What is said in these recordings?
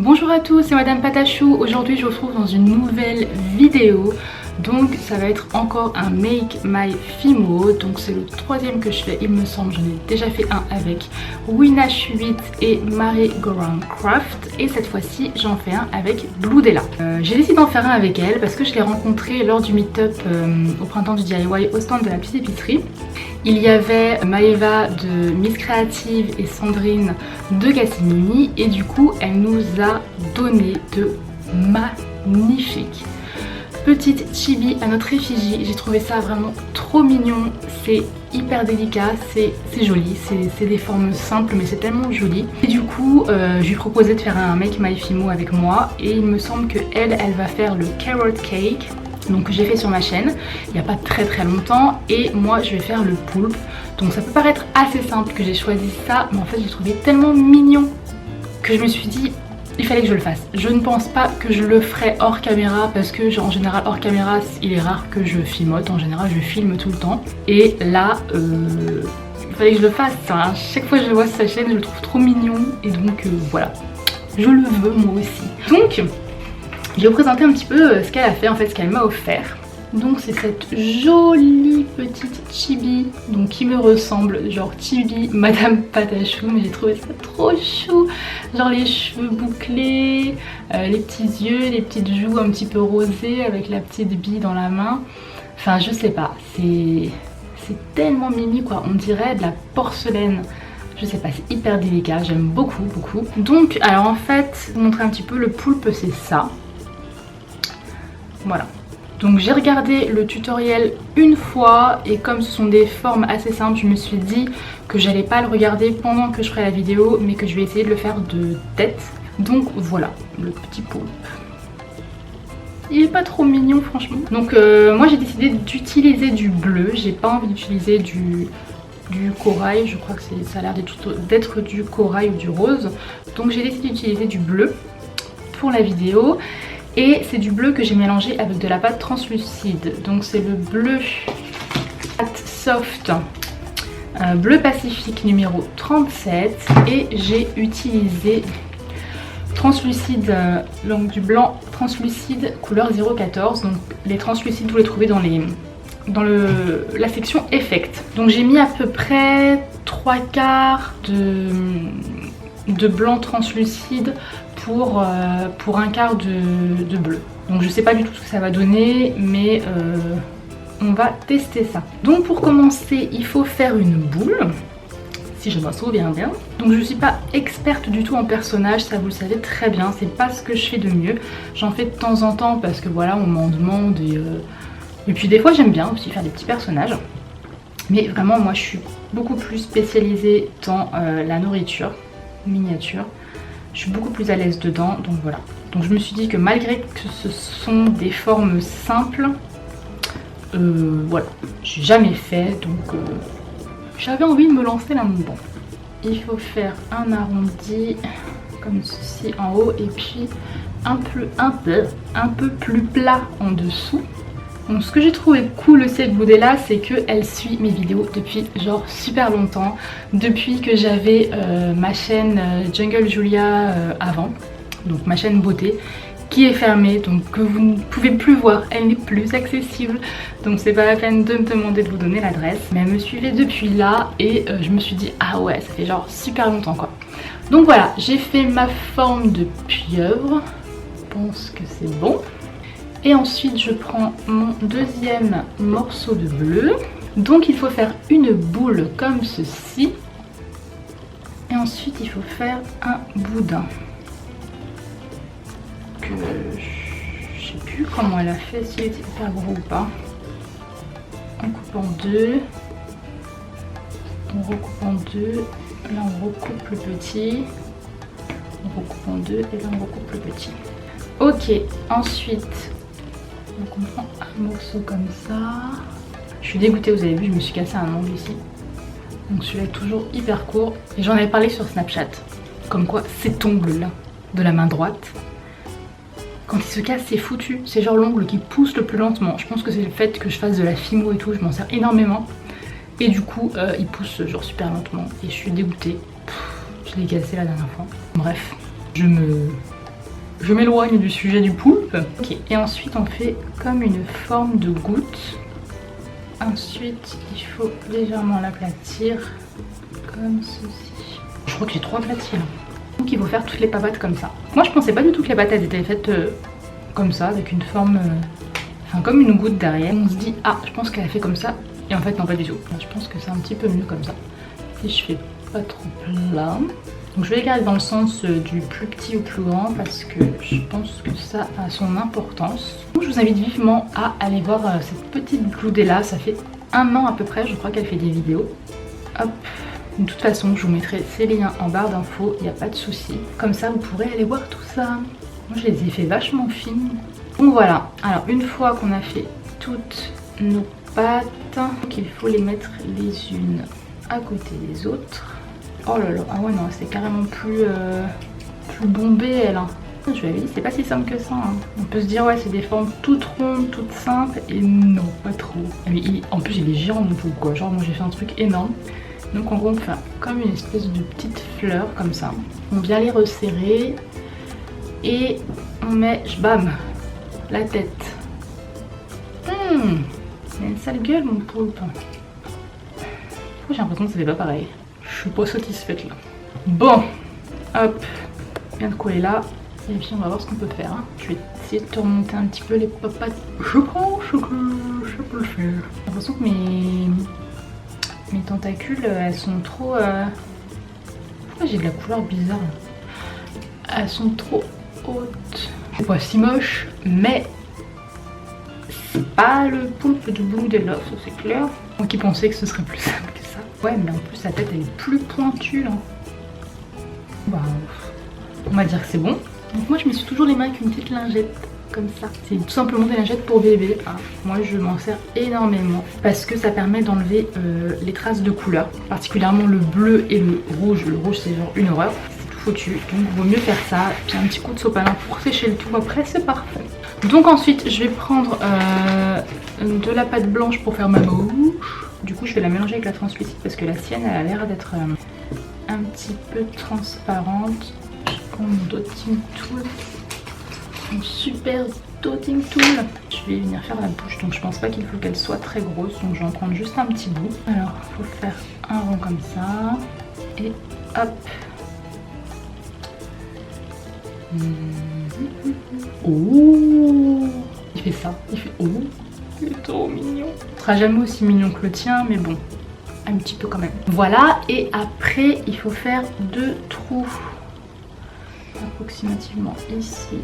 Bonjour à tous, c'est Madame Patachou. Aujourd'hui je vous retrouve dans une nouvelle vidéo. Donc ça va être encore un Make My Fimo. Donc c'est le troisième que je fais, il me semble. J'en ai déjà fait un avec Winash8 et Marie Goran Craft. Et cette fois-ci j'en fais un avec Bloudella. J'ai décidé d'en faire un avec elle parce que je l'ai rencontrée lors du meet-up au printemps du DIY au stand de la petite épicerie. Il y avait Maëva de Miss Creative et Sandrine de Gassimini et du coup elle nous a donné de magnifiques petites chibis à notre effigie. J'ai trouvé ça vraiment trop mignon, c'est hyper délicat, c'est joli, c'est des formes simples mais c'est tellement joli. Et du coup je lui ai proposé de faire un Make My Fimo avec moi et il me semble que elle va faire le carrot cake. Donc j'ai fait sur ma chaîne il n'y a pas très longtemps et moi je vais faire le poulpe. Donc ça peut paraître assez simple que j'ai choisi ça, mais en fait j'ai trouvé tellement mignon que je me suis dit il fallait que je le fasse. Je ne pense pas que je le ferai hors caméra parce que en général hors caméra il est rare que je filmote, en général je filme tout le temps. Et là il fallait que je le fasse, hein. Chaque fois que je vois sa chaîne je le trouve trop mignon et donc voilà, je le veux moi aussi. Donc je vais vous présenter un petit peu ce qu'elle a fait, en fait ce qu'elle m'a offert. Donc c'est cette jolie petite chibi, donc qui me ressemble, genre chibi Madame Patachou, mais j'ai trouvé ça trop chou. Genre les cheveux bouclés, les petits yeux, les petites joues un petit peu rosées avec la petite bille dans la main. Enfin je sais pas, c'est tellement mimi quoi, on dirait de la porcelaine. Je sais pas, c'est hyper délicat, j'aime beaucoup. Donc alors en fait, pour vous montrer un petit peu, le poulpe c'est ça. Voilà. Donc j'ai regardé le tutoriel une fois et comme ce sont des formes assez simples, je me suis dit que j'allais pas le regarder pendant que je ferai la vidéo, mais que je vais essayer de le faire de tête. Donc voilà, le petit poulpe. Il est pas trop mignon franchement. Donc moi j'ai décidé d'utiliser du bleu, j'ai pas envie d'utiliser du corail, je crois que ça a l'air d'être du corail ou du rose. Donc j'ai décidé d'utiliser du bleu pour la vidéo. Et c'est du bleu que j'ai mélangé avec de la pâte translucide. Donc c'est le bleu pâte soft bleu pacifique numéro 37. Et j'ai utilisé translucide, donc du blanc translucide couleur 014. Donc les translucides vous les trouvez dans la section effect. Donc j'ai mis à peu près 3/4 de blanc translucide pour 1/4 de bleu. Donc je sais pas du tout ce que ça va donner, mais on va tester ça. Donc pour commencer il faut faire une boule, si je m'en souviens bien. Donc je suis pas experte du tout en personnage, ça vous le savez très bien, c'est pas ce que je fais de mieux. J'en fais de temps en temps parce que voilà on m'en demande et puis des fois j'aime bien aussi faire des petits personnages. Mais vraiment moi je suis beaucoup plus spécialisée dans la nourriture miniature. Je suis beaucoup plus à l'aise dedans, donc voilà. Donc je me suis dit que malgré que ce sont des formes simples, voilà, j'ai jamais fait, donc j'avais envie de me lancer là-dedans. Il faut faire un arrondi comme ceci en haut et puis un peu plus plat en dessous. Donc ce que j'ai trouvé cool aussi avec Bloudella, c'est qu'elle suit mes vidéos depuis genre super longtemps. Depuis que j'avais ma chaîne Jungle Julia avant, donc ma chaîne beauté, qui est fermée, donc que vous ne pouvez plus voir, elle n'est plus accessible. Donc c'est pas la peine de me demander de vous donner l'adresse. Mais elle me suivait depuis là et je me suis dit ah ouais ça fait genre super longtemps quoi. Donc voilà, j'ai fait ma forme de pieuvre, je pense que c'est bon. Et ensuite je prends mon deuxième morceau de bleu. Donc il faut faire une boule comme ceci. Et ensuite il faut faire un boudin. Que je sais plus comment elle a fait, s'il était hyper gros ou pas. On coupe en deux. On recoupe en deux. Là on recoupe le petit. On recoupe en deux et là on recoupe le petit. Ok, ensuite donc on prend un morceau comme ça. Je suis dégoûtée, vous avez vu, je me suis cassé un ongle ici. Donc celui-là est toujours hyper court. Et j'en avais parlé sur Snapchat. Comme quoi cet ongle là, de la main droite, quand il se casse c'est foutu. C'est genre l'ongle qui pousse le plus lentement. Je pense que c'est le fait que je fasse de la fimo et tout, je m'en sers énormément. Et du coup il pousse genre super lentement. Et je suis dégoûtée. Je l'ai cassé la dernière fois. Bref, je me je m'éloigne du sujet du poulpe. Ok, et ensuite on fait comme une forme de goutte. Ensuite, il faut légèrement l'aplatir comme ceci. Je crois que j'ai trop aplati là. Donc il faut faire toutes les patates comme ça. Moi je pensais pas du tout que les patates étaient faites comme ça, avec une forme, enfin comme une goutte derrière. On se dit ah je pense qu'elle a fait comme ça, et en fait non pas du tout. Je pense que c'est un petit peu mieux comme ça. Si je fais pas trop plat. Donc je vais les garder dans le sens du plus petit au plus grand parce que je pense que ça a son importance. Donc je vous invite vivement à aller voir cette petite bloudée là. Ça fait 1 an à peu près, je crois qu'elle fait des vidéos. Hop. De toute façon, je vous mettrai ces liens en barre d'infos, il n'y a pas de souci. Comme ça, vous pourrez aller voir tout ça. Moi, je les ai fait vachement fines. Donc voilà, alors une fois qu'on a fait toutes nos pâtes, il faut les mettre les unes à côté des autres. Oh là là, ah ouais non, c'est carrément plus bombé elle. Hein. Je vous l'avais dit, c'est pas si simple que ça. Hein. On peut se dire ouais, c'est des formes toutes rondes, toutes simples, et non, pas trop. En plus, il est géant mon poulet quoi. Genre, moi j'ai fait un truc énorme. Donc en gros on fait comme une espèce de petite fleur comme ça. On vient les resserrer et on met, bam, la tête. Il a une sale gueule mon poulpe. J'ai l'impression que ça fait pas pareil. Je suis pas satisfaite là. Bon, hop, bien de coller là. Et puis on va voir ce qu'on peut faire. Hein. Je vais essayer de te remonter un petit peu les papates. Je pense que je peux le faire. J'ai l'impression que mes tentacules, elles sont trop... Pourquoi j'ai de la couleur bizarre là. Elles sont trop hautes. C'est pas si moche, mais c'est pas le poulpe de Blue Deluxe, ça c'est clair. Moi qui pensais que ce serait plus simple que ça. Ouais, mais en plus sa tête elle est plus pointue là. Bah, on va dire que c'est bon. Donc moi je me suis toujours les mains avec une petite lingette. Comme ça, c'est tout simplement des lingettes pour bébé. Ah, moi je m'en sers énormément parce que ça permet d'enlever les traces de couleur, particulièrement le bleu et le rouge. Le rouge c'est genre une horreur, c'est tout foutu, donc vaut mieux faire ça. Puis un petit coup de sopalin pour sécher le tout, après c'est parfait. Donc ensuite je vais prendre de la pâte blanche pour faire ma bouche. Du coup je vais la mélanger avec la translucide parce que la sienne elle a l'air d'être un petit peu transparente. Je prends mon dotting tool. Super dotting tool. Je vais venir faire la bouche, donc je pense pas qu'il faut qu'elle soit très grosse, donc je vais en prendre juste un petit bout. Alors il faut faire un rond comme ça et hop. Oh, il fait ça, il fait oh, il est trop mignon. Il sera jamais aussi mignon que le tien, mais bon, un petit peu quand même. Voilà, et après il faut faire 2 trous approximativement ici.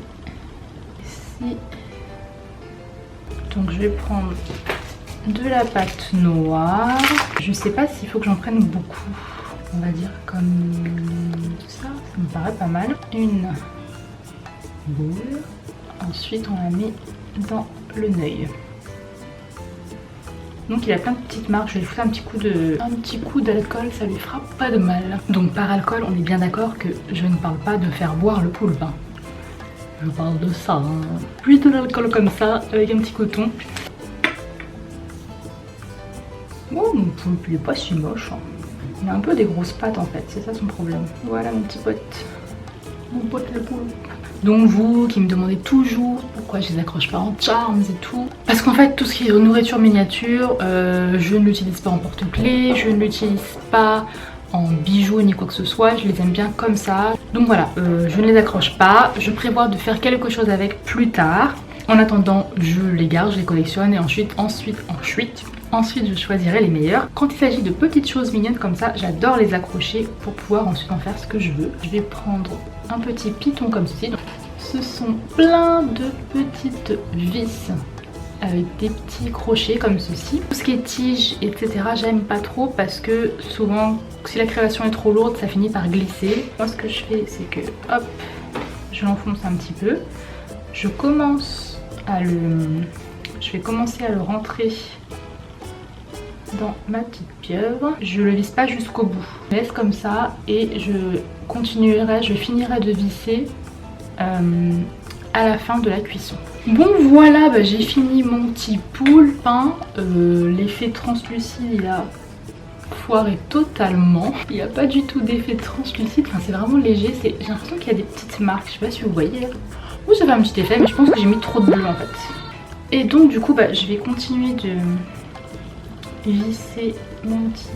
Donc je vais prendre de la pâte noire. Je sais pas s'il faut que j'en prenne beaucoup. On va dire comme ça, ça me paraît pas mal. Une boule. Ensuite on la met dans le neuil. Donc il a plein de petites marques, je vais lui foutre un petit coup d'alcool, ça lui fera pas de mal. Donc par alcool, on est bien d'accord que je ne parle pas de faire boire le poulpe. Hein. Je parle de ça, hein. Puis de l'alcool comme ça, avec un petit coton. Oh, mon poulpe, il est pas si moche. Hein. Il a un peu des grosses pattes en fait, c'est ça son problème. Voilà mon petit pote. Mon pote le poulpe. Donc vous qui me demandez toujours pourquoi je les accroche pas en charms et tout. Parce qu'en fait tout ce qui est nourriture miniature, je ne l'utilise pas en porte-clés, je ne l'utilise pas en bijoux ni quoi que ce soit, je les aime bien comme ça. Donc voilà, je ne les accroche pas, je prévois de faire quelque chose avec plus tard. En attendant, je les garde, je les collectionne et ensuite je choisirai les meilleurs. Quand il s'agit de petites choses mignonnes comme ça, j'adore les accrocher pour pouvoir ensuite en faire ce que je veux. Je vais prendre un petit piton comme ceci. Ce sont plein de petites vis avec des petits crochets comme ceci. Tout ce qui est tige, etc. j'aime pas trop parce que souvent, si la création est trop lourde, ça finit par glisser. Moi ce que je fais, c'est que hop, je l'enfonce un petit peu. Je vais commencer à le rentrer dans ma petite pieuvre. Je le visse pas jusqu'au bout. Je laisse comme ça et je finirai de visser à la fin de la cuisson. Bon voilà, bah, j'ai fini mon petit poulpe. Hein. L'effet translucide il a foiré totalement. Il n'y a pas du tout d'effet translucide, enfin, c'est vraiment léger. J'ai l'impression qu'il y a des petites marques, je sais pas si vous voyez. Oui, ça fait un petit effet, mais je pense que j'ai mis trop de bleu en fait. Et donc du coup, je vais continuer de visser mon petit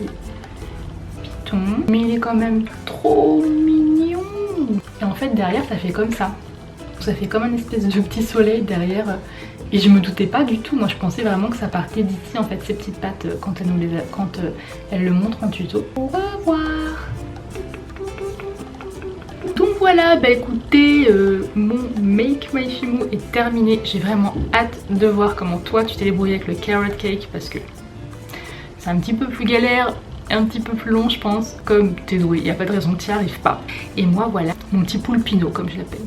piton. Mais il est quand même trop mignon. Et en fait derrière ça fait comme ça. Ça fait comme un espèce de petit soleil derrière. Et je me doutais pas du tout, moi je pensais vraiment que ça partait d'ici en fait, ces petites pattes quand elle le montre en tuto. Au revoir. Donc voilà, écoutez, mon Make My Fimo est terminé. J'ai vraiment hâte de voir comment toi tu t'es débrouillé avec le carrot cake parce que c'est un petit peu plus galère, un petit peu plus long je pense. Comme t'es doué, il n'y a pas de raison que tu n'y arrives pas. Et moi voilà, mon petit poulpino comme je l'appelle.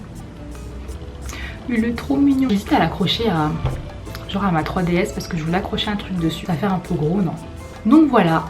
Il est trop mignon. J'hésite à l'accrocher à genre à ma 3DS parce que je voulais accrocher un truc dessus. Ça va faire un peu gros, non? Donc voilà,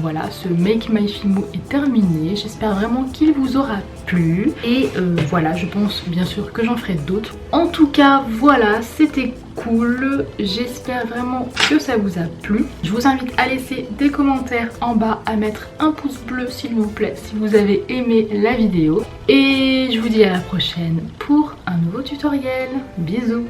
voilà, ce Make My Fimo est terminé. J'espère vraiment qu'il vous aura plu. Et voilà, je pense bien sûr que j'en ferai d'autres. En tout cas, voilà, c'était cool. J'espère vraiment que ça vous a plu. Je vous invite à laisser des commentaires en bas, à mettre un pouce bleu s'il vous plaît si vous avez aimé la vidéo. Et je vous dis à la prochaine pour un nouveau tutoriel. Bisous!